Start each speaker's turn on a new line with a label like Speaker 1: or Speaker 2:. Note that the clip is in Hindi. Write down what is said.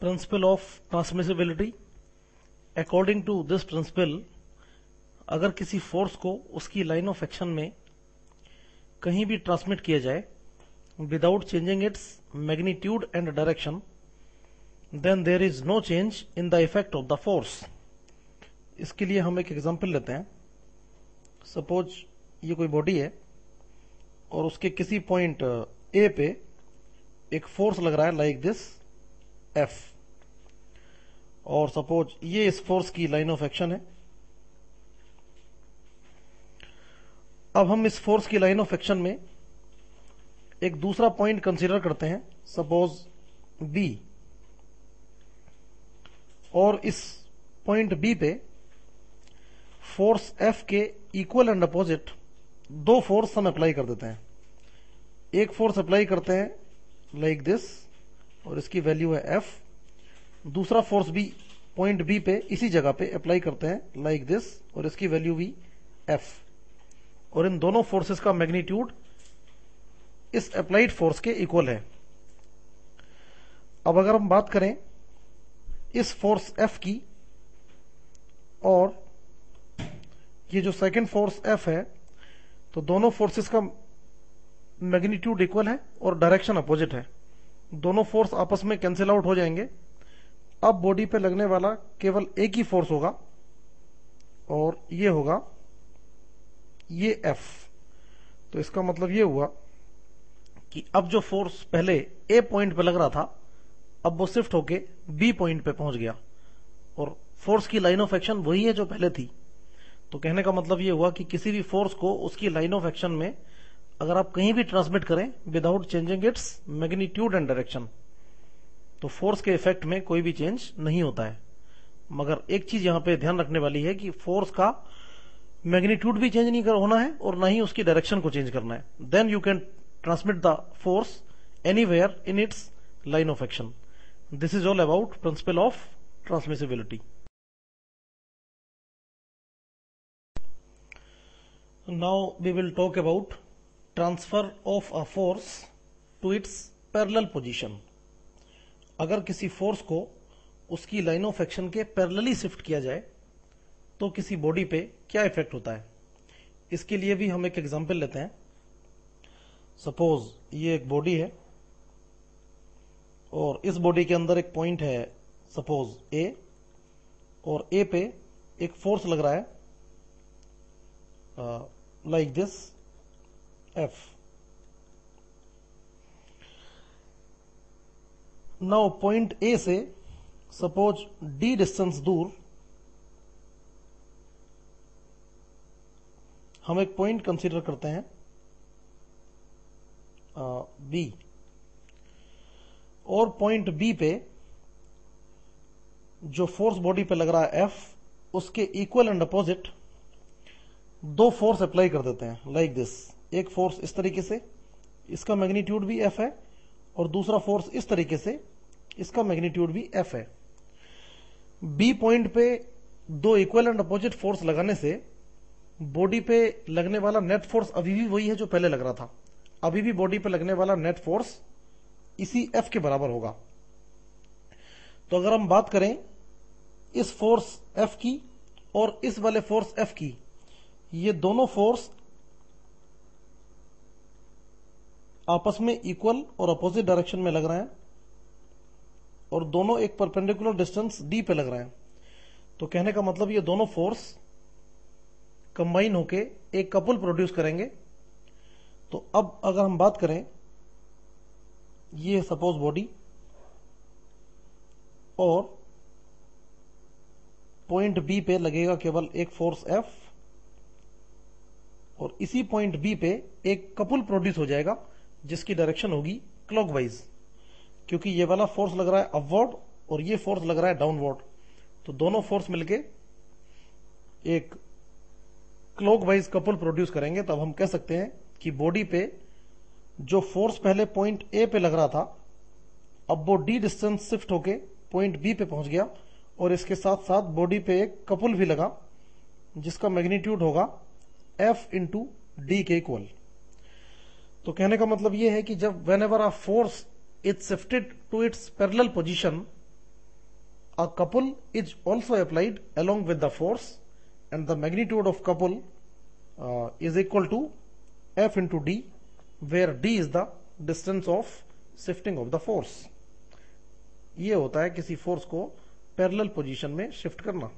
Speaker 1: Principal of transmissibility. According to this principle, अगर किसी फोर्स को उसकी लाइन ऑफ एक्शन में कहीं भी ट्रांसमिट किया जाए without changing its magnitude and direction, then there is no change in the effect of the force. इसके लिए हम एक एग्जांपल लेते हैं। सपोज ये कोई बॉडी है और उसके किसी पॉइंट ए पे एक फोर्स लग रहा है लाइक दिस F, और सपोज ये इस फोर्स की लाइन ऑफ एक्शन है। अब हम इस फोर्स की लाइन ऑफ एक्शन में एक दूसरा पॉइंट कंसीडर करते हैं, सपोज B, और इस पॉइंट B पे फोर्स F के इक्वल एंड अपोजिट दो फोर्स हम अप्लाई कर देते हैं। एक फोर्स अप्लाई करते हैं लाइक दिस और इसकी वैल्यू है F। दूसरा फोर्स भी पॉइंट B पे इसी जगह पे अप्लाई करते हैं लाइक दिस और इसकी वैल्यू भी F, और इन दोनों फोर्सेस का मैग्नीट्यूड इस अप्लाइड फोर्स के इक्वल है। अब अगर हम बात करें इस फोर्स F की, और ये जो सेकंड फोर्स F है, तो दोनों फोर्सेस का मैग्नीट्यूड इक्वल है और डायरेक्शन अपोजिट है। दोनों फोर्स आपस में कैंसिल आउट हो जाएंगे। अब बॉडी पे लगने वाला केवल एक ही फोर्स होगा और ये होगा ये F। तो इसका मतलब ये हुआ कि अब जो फोर्स पहले A पॉइंट पे लग रहा था, अब वो शिफ्ट होके B पॉइंट पे पहुंच गया और फोर्स की लाइन ऑफ एक्शन वही है जो पहले थी। तो कहने का मतलब ये हुआ कि किसी भी फोर्स को उसकी लाइन ऑफ एक्शन में अगर आप कहीं भी ट्रांसमिट करें without changing its magnitude and direction, तो फोर्स के इफेक्ट में कोई भी चेंज नहीं होता है। मगर एक चीज यहां पे ध्यान रखने वाली है कि फोर्स का मैग्नीट्यूड भी चेंज नहीं होना है और ना ही उसकी डायरेक्शन को चेंज करना है। Then you can transmit the force anywhere in its line of action. This is all about principle of transmissibility. Now we will talk about transfer of a force to its parallel position। अगर किसी फोर्स को उसकी लाइन ऑफ एक्शन के पैरेलली शिफ्ट किया जाए तो किसी बॉडी पे क्या इफेक्ट होता है, इसके लिए भी हम एक एग्जांपल लेते हैं। सपोज ये एक बॉडी है और इस बॉडी के अंदर एक पॉइंट है सपोज A, और A पे एक फोर्स लग रहा है like this F। now point A से सपोज D डिस्टेंस दूर हम एक पॉइंट कंसीडर करते हैं B, और पॉइंट B पे जो फोर्स बॉडी पे लग रहा है F, उसके इक्वल एंड अपोजिट दो फोर्स अप्लाई कर देते हैं लाइक दिस। एक फोर्स इस तरीके से, इसका मैग्नीट्यूड भी F है, और दूसरा फोर्स इस तरीके से, इसका मैग्नीट्यूड भी F है। B पॉइंट पे दो इक्वल एंड अपोजिट फोर्स लगाने से बॉडी पे लगने वाला नेट फोर्स अभी भी वही है जो पहले लग रहा था। अभी भी बॉडी पे लगने वाला नेट फोर्स इसी F के बराबर होगा। तो अगर हम बात करें इस फोर्स F की और इस वाले फोर्स F की, ये दोनों फोर्स आपस में इक्वल और अपोजिट डायरेक्शन में लग रहे हैं और दोनों एक परपेंडिकुलर डिस्टेंस D पे लग रहे हैं। तो कहने का मतलब ये दोनों फोर्स कंबाइन होके एक कपल प्रोड्यूस करेंगे। तो अब अगर हम बात करें, ये सपोज बॉडी और पॉइंट B पे लगेगा केवल एक फोर्स F, और इसी पॉइंट B पे एक कपल प्रोड्यूस हो जाएगा जिसकी डायरेक्शन होगी क्लॉकवाइज, क्योंकि ये वाला फोर्स लग रहा है अपवर्ड और ये फोर्स लग रहा है डाउनवर्ड। तो दोनों फोर्स मिलके एक क्लॉकवाइज कपल प्रोड्यूस करेंगे। तब हम कह सकते हैं कि बॉडी पे जो फोर्स पहले पॉइंट A पे लग रहा था, अब वो D डिस्टेंस शिफ्ट होके पॉइंट B पे पहुंच गया, और इसके साथ साथ बॉडी पे एक कपल भी लगा जिसका मैग्नीट्यूड होगा F इंटू D के इक्वल। तो कहने का मतलब यह है कि जब whenever a force is shifted to its parallel position, A couple is also applied along with the force, and the magnitude of couple is equal to F into D, where D is the distance of shifting of the force. ये होता है किसी फोर्स को पैरेलल पोजीशन में शिफ्ट करना.